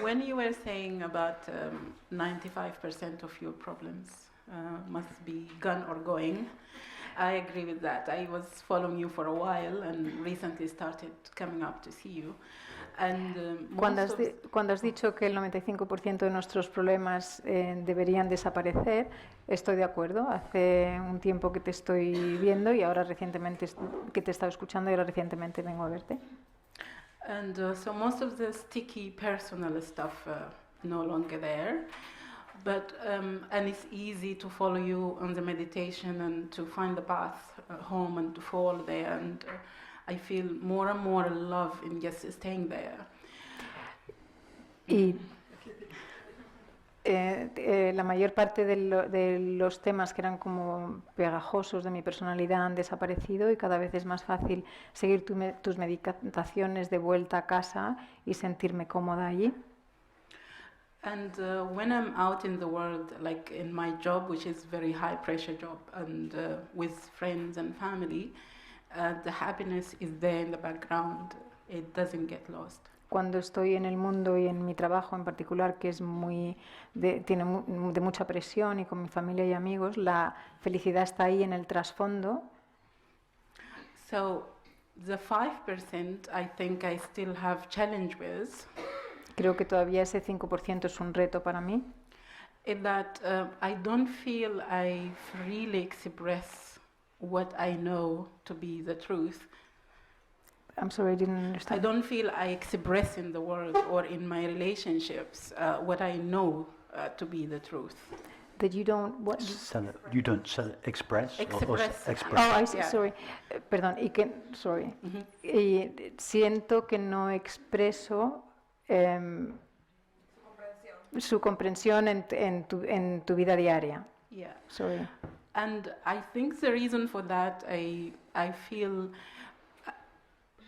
when you were saying about 95% of your problems must be gone or going, I agree with that. I was following you for a while and recently started coming up to see you. And cuando has dicho que el 95% de nuestros problemas deberían desaparecer, estoy de acuerdo. Hace un tiempo que te estoy viendo y ahora recientemente que te he estado escuchando y ahora recientemente vengo a verte. And so most of the sticky personal stuff no longer there. But and it's easy to follow you on the meditation and to find the path home and to fall there, and I feel more and more love in just staying there. Y la mayor parte de los temas que eran como pegajosos de mi personalidad han desaparecido y cada vez es más fácil seguir tus meditaciones de vuelta a casa y sentirme cómoda allí. And when I'm out in the world, like in my job, which is very high pressure job, and with friends and family, the happiness is there in the background. It doesn't get lost. Cuando estoy en el mundo y en mi trabajo en particular, que es tiene de mucha presión, y con mi familia y amigos, la felicidad está ahí en el trasfondo. So the 5% I think I still have challenge with. Creo que todavía ese 5% es un reto para mí. In that I don't feel I freely express what I know to be the truth. I'm sorry, I didn't understand. I don't feel I express in the world or in my relationships what I know to be the truth. That you don't what? You don't express. Express. Oh, I see. Yeah. Sorry. Perdón. Sorry. Mm-hmm. Y siento que no expreso su comprensión en tu vida diaria. Yeah. Sorry. And I think the reason for that, I feel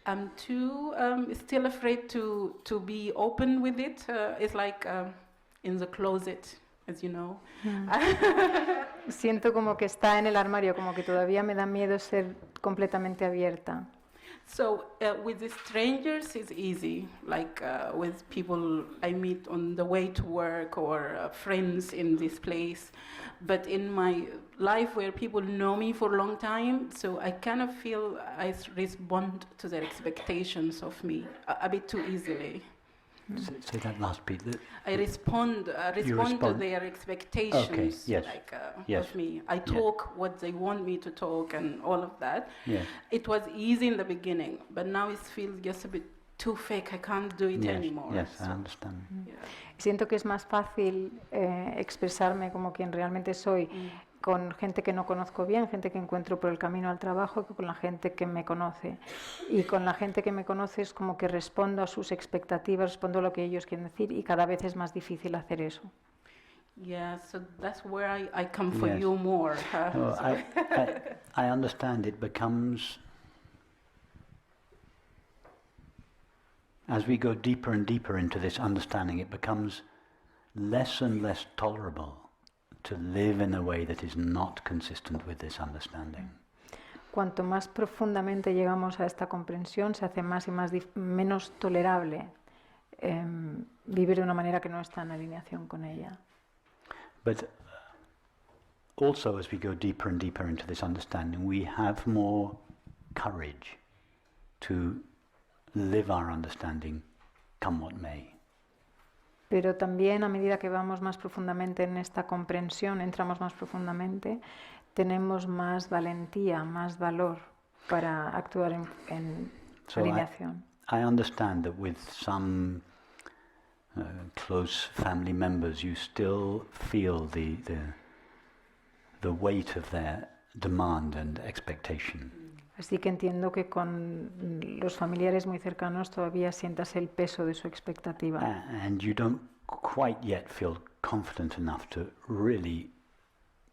I'm too still afraid to be open with it. It's like in the closet, as you know. Siento como que está en el armario, como que todavía me da miedo ser completamente abierta. So with the strangers it's easy, like with people I meet on the way to work or friends in this place. But in my life where people know me for a long time, so I kind of feel I respond to their expectations of me a bit too easily. Say that last bit. I respond to their expectations, okay, yes. like yes. of me. I talk what they want me to talk and all of that. Yes. It was easy in the beginning, but now it feels just a bit too fake. I can't do it anymore. Yes, I understand. Yeah. Siento que es más fácil expresarme como quien realmente soy con gente que no conozco bien, gente que encuentro por el camino al trabajo, que con la gente que me conoce. Y con la gente que me conoce es como que respondo a sus expectativas, respondo a lo que ellos quieren decir, y cada vez es más difícil hacer eso. Yeah, so that's where I come for you more. Well, I understand it becomes, as we go deeper and deeper into this understanding, it becomes less and less tolerable to live in a way that is not consistent with this understanding. Cuanto más profundamente llegamos a esta comprensión, se hace más y menos tolerable vivir de una manera que no está en alineación con ella. But also, as we go deeper and deeper into this understanding, we have more courage to live our understanding, come what may. Pero también a medida que vamos más profundamente en esta comprensión, entramos más profundamente, tenemos más valentía, más valor para actuar en alineación. I understand that with some close family members you still feel the weight of their demand and expectation. Así que entiendo que con los familiares muy cercanos todavía sientas el peso de su expectativa. And you don't quite yet feel confident enough to really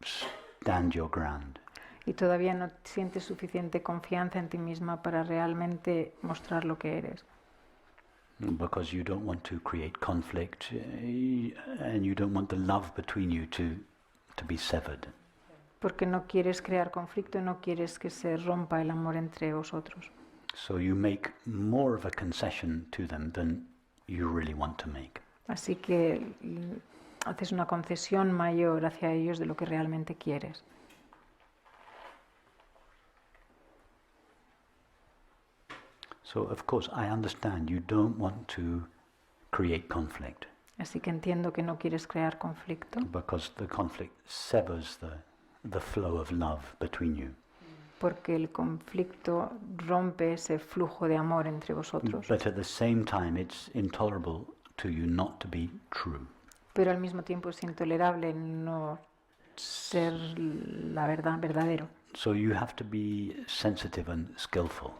stand your ground. Y todavía no sientes suficiente confianza en ti misma para realmente mostrar lo que eres. Because you don't want to create conflict and you don't want the love between you to be severed. Porque no quieres crear conflicto y no quieres que se rompa el amor entre vosotros. So you make more of a concession to them than you really want to make. Así que haces una concesión mayor hacia ellos de lo que realmente quieres. So, of course, I understand you don't want to create conflict. Así que entiendo que no quieres crear conflicto. Because the conflict severs the flow of love between you. Porque el conflicto rompe ese flujo de amor entre vosotros. But at the same time, it's intolerable to you not to be true. Pero al mismo tiempo es intolerable no ser la verdad, verdadero. So you have to be sensitive and skillful.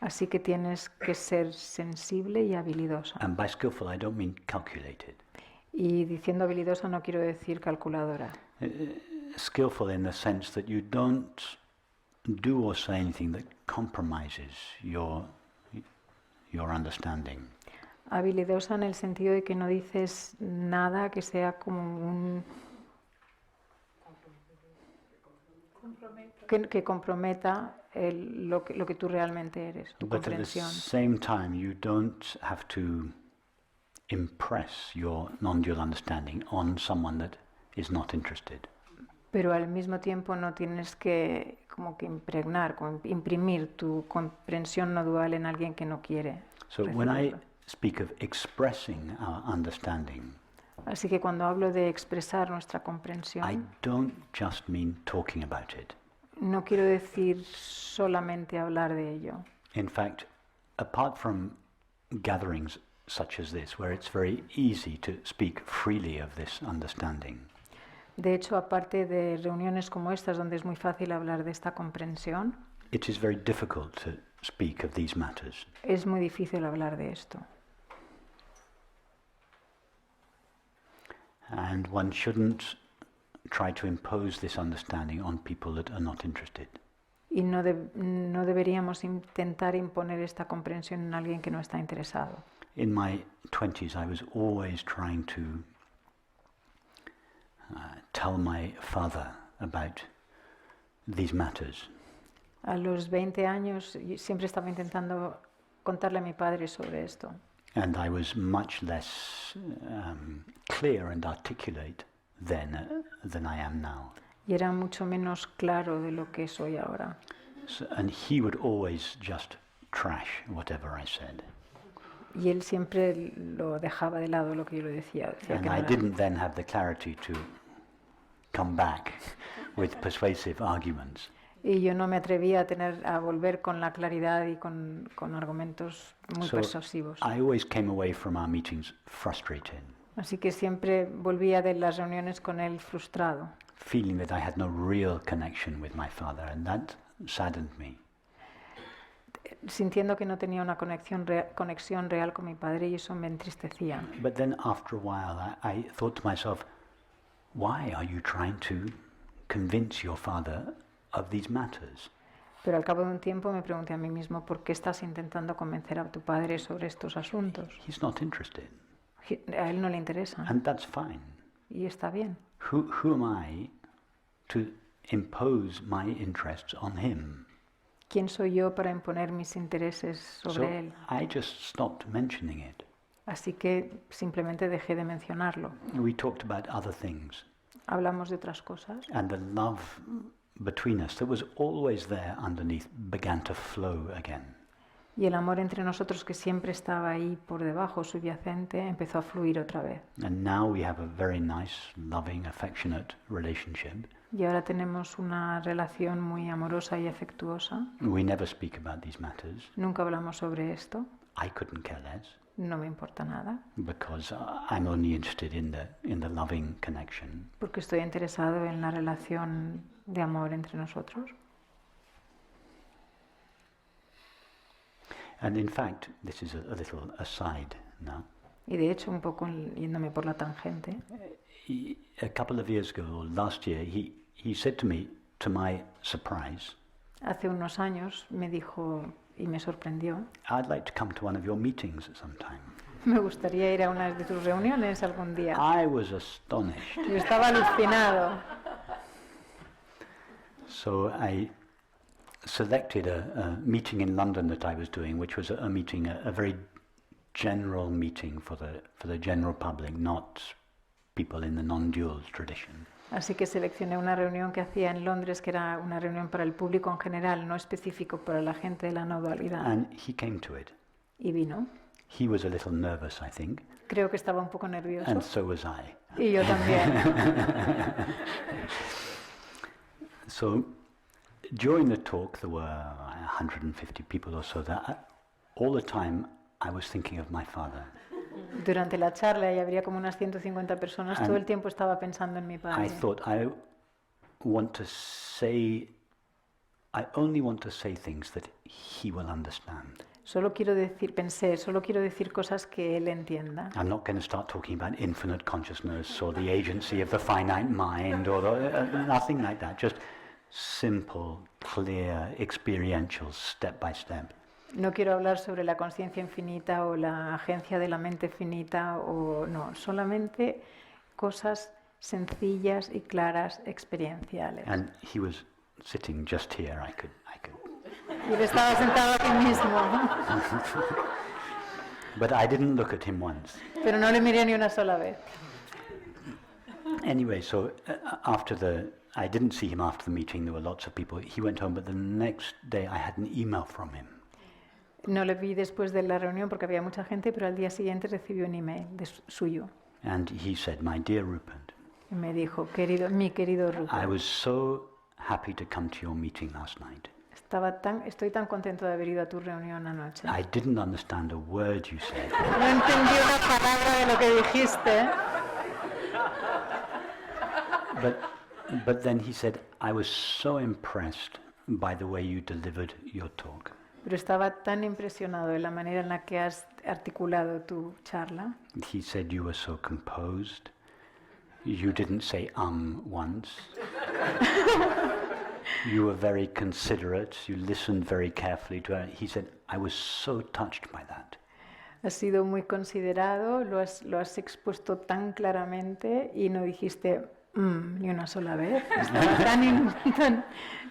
Así que tienes que ser sensible y habilidosa. And by skillful, I don't mean calculated. Y diciendo habilidosa no quiero decir calculadora. Skillful in the sense that you don't do or say anything that compromises your understanding. Habilidosa en el sentido de que no dices nada que sea como un... que comprometa lo que tú realmente eres, tu But at the comprensión. same time, you don't have to impress your non-dual understanding on someone that is not interested. Pero al mismo tiempo no tienes que como que impregnar, como imprimir tu comprensión no dual en alguien que no quiere. So when I speak of expressing our understanding, Así que cuando hablo de expresar nuestra I comprensión, don't just mean talking about it. no quiero decir solamente hablar de ello. In fact, apart from gatherings such as this, where it's very easy to speak freely of this understanding, De hecho, aparte de reuniones como estas, donde es muy fácil hablar de esta comprensión, it is very difficult to speak of these matters. es muy difícil hablar de esto. And one shouldn't try to impose this understanding on people that are not interested. Y no deberíamos intentar imponer esta comprensión en alguien que no está interesado. In my 20s, I was always trying to tell my father about these matters. A los 20 años siempre estaba intentando contarle a mi padre sobre esto. And I was much less clear and articulate then than I am now. Y era mucho menos claro de lo que soy ahora. So, and he would always just trash whatever I said. Y él siempre lo dejaba de lado lo que yo le decía. Decía And que no I era- didn't then have the clarity to come back with persuasive arguments. Y yo no me atrevía a volver con la claridad y con argumentos muy So persuasivos. I always came away from our meetings frustrated, Así que siempre volvía de las reuniones con él frustrado, feeling that I had no real connection with my father, and that saddened me. sintiendo que no tenía una conexión real con mi padre, y eso me entristecía. But then after a while, I thought to myself, why are you trying to convince your father of these matters? Pero al cabo de un tiempo me pregunté a mí mismo, ¿por qué estás intentando convencer a tu padre sobre estos asuntos? He's not interested, A él no le interesa, and that's fine. y está bien. Who am I to impose my interests on him? ¿Quién soy yo para imponer mis intereses So sobre él? I just stopped mentioning it. Así que simplemente dejé de mencionarlo. We talked about other things, Hablamos de otras cosas and the love between us that was always there underneath began to flow again. y el amor entre nosotros, que siempre estaba ahí por debajo, subyacente, empezó a fluir otra vez. And now we have a very nice, loving, affectionate relationship. Y ahora tenemos una relación muy amorosa y afectuosa. We never speak about these matters. Nunca hablamos sobre esto. I couldn't care less No me importa nada, because I'm only interested in the loving connection. porque estoy interesado en la relación de amor entre nosotros. And in fact, this is a little aside now. Y de hecho, un poco yéndome por la tangente, A couple of years ago, or last year, he said to me, to my surprise, hace unos años me dijo y me sorprendió: I'd like to come to one of your meetings at some time. me gustaría ir a una de tus reuniones algún día. I was astonished. Yo estaba alucinado. So I selected a meeting in London that I was doing, which was a meeting, a very general meeting for the general public, not people in the non-dual tradition. Así que seleccioné una reunión que hacía en Londres, que era una reunión para el público en general, no específico para la gente de la no dualidad. And he came to it. Y vino. He was a little nervous, I think. Creo que estaba un poco nervioso. And so was I. Y yo también. So, during the talk, there were 150 people or so there. All the time, I was thinking of my father. Durante la charla, y habría como unas 150 personas, And todo el tiempo estaba pensando en mi I padre. thought, I only want to say things that he will understand. Solo quiero decir cosas que él entienda. I'm not going to start talking about infinite consciousness or the agency of the finite mind or nothing like that. Just simple, clear, experiential, step by step. No quiero hablar sobre la conciencia infinita o la agencia de la mente finita, o no, solamente cosas sencillas y claras, experienciales. And he was sitting just here. I could. Y él estaba sentado aquí mismo, But I didn't look at him once. pero no le miré ni una sola vez. Anyway, so I didn't see him after the meeting. There were lots of people. He went home, but the next day I had an email from him. No le vi después de la reunión porque había mucha gente, pero al día siguiente recibió un email suyo. And he said, "My dear Rupert, Y me dijo, mi querido I Rupert, was so happy to come to your meeting last night. estoy tan contento de haber ido a tu reunión anoche. I didn't understand a word you said, No entendí una palabra de lo que dijiste, but then he said, I was so impressed by the way you delivered your talk. pero estaba tan impresionado de la manera en la que has articulado tu charla. He said you were so composed. You didn't say once. You were very considerate. You listened very carefully to her. He said, I was so touched by that. Has sido muy considerado, lo has expuesto tan claramente y no dijiste ni una sola vez. Estaba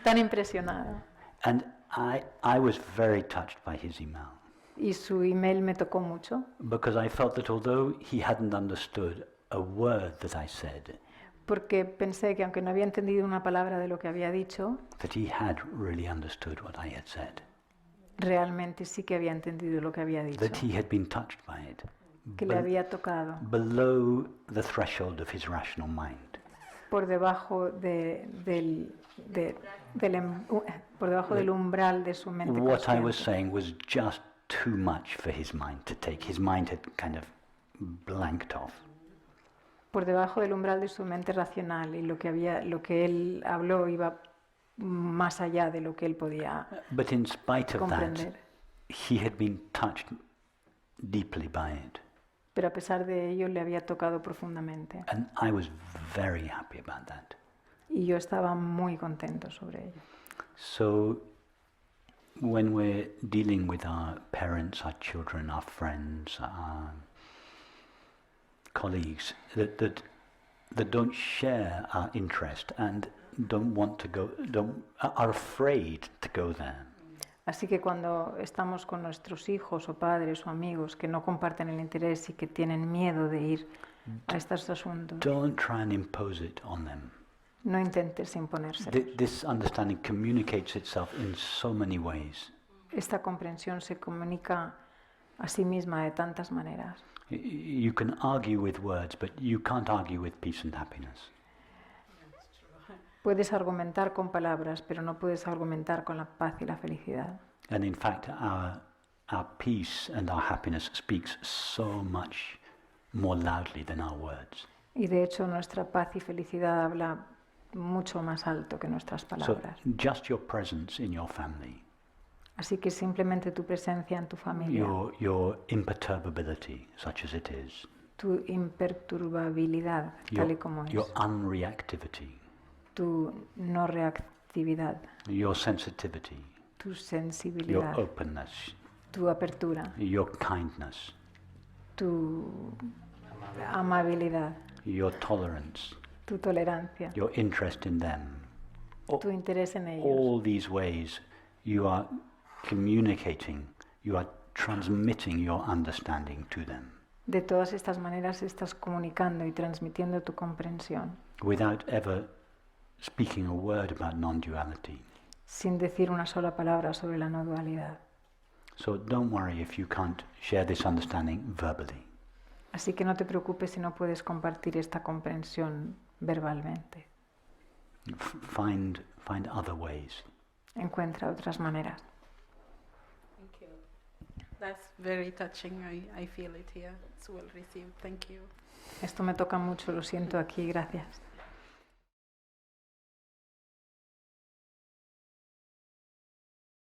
tan impresionado. And I was very touched by his email. Y su email me tocó mucho. Because I felt that although he hadn't understood a word that I said, Porque pensé que aunque no había entendido una palabra de lo que había dicho, that he had really understood what I had said. realmente sí que había entendido lo que había dicho. That he had been touched by it. Que le había tocado Below the threshold of his rational mind. por debajo del umbral de su mente What I was consciente. saying was just too much for his mind to take. His mind had kind of blanked off. Por debajo del umbral de su mente racional, y lo que él habló iba más allá de lo que él podía But in spite of that, comprender. he had been touched deeply by it. Pero a pesar de ello le había tocado profundamente. And I was very happy about that. Y yo estaba muy contento sobre ello. So when we're dealing with our parents, our children, our friends, our colleagues that don't share our interest and don't want to go, are afraid to go there. Así que cuando estamos con nuestros hijos o padres o amigos que no comparten el interés y que tienen miedo de ir a estos asuntos, Don't try and impose it on them. no intentes imponerse. This understanding communicates itself in so many ways. Esta comprensión se comunica a sí misma de tantas maneras. You can argue with words, but you can't argue with peace and happiness. Puedes argumentar con palabras, pero no puedes argumentar con la paz y la felicidad. And in fact, our peace and our happiness speaks so much more loudly than our words. Y de hecho nuestra paz y felicidad habla mucho más alto que nuestras So palabras. just your presence in your family, Así que simplemente tu presencia en tu familia, your imperturbability, such as it is, tu imperturbabilidad, tal y como your es, unreactivity, tu no reactividad, your sensitivity, tu your sensibilidad, openness, tu apertura, your kindness, tu amabilidad, your tolerance, tu tolerancia, your interest in them. tu interés en ellos. All these ways you are communicating, you are transmitting your understanding to them. De todas estas maneras estás comunicando y transmitiendo tu comprensión. Without ever speaking a word about non-duality. Sin decir una sola palabra sobre la no dualidad. So don't worry if you can't share this understanding verbally. Así que no te preocupes si no puedes compartir esta comprensión verbalmente. Find other ways. Encuentra otras maneras. Thank you. That's very touching. I feel it here. It's well received. Thank you. Esto me toca mucho, lo siento aquí, gracias.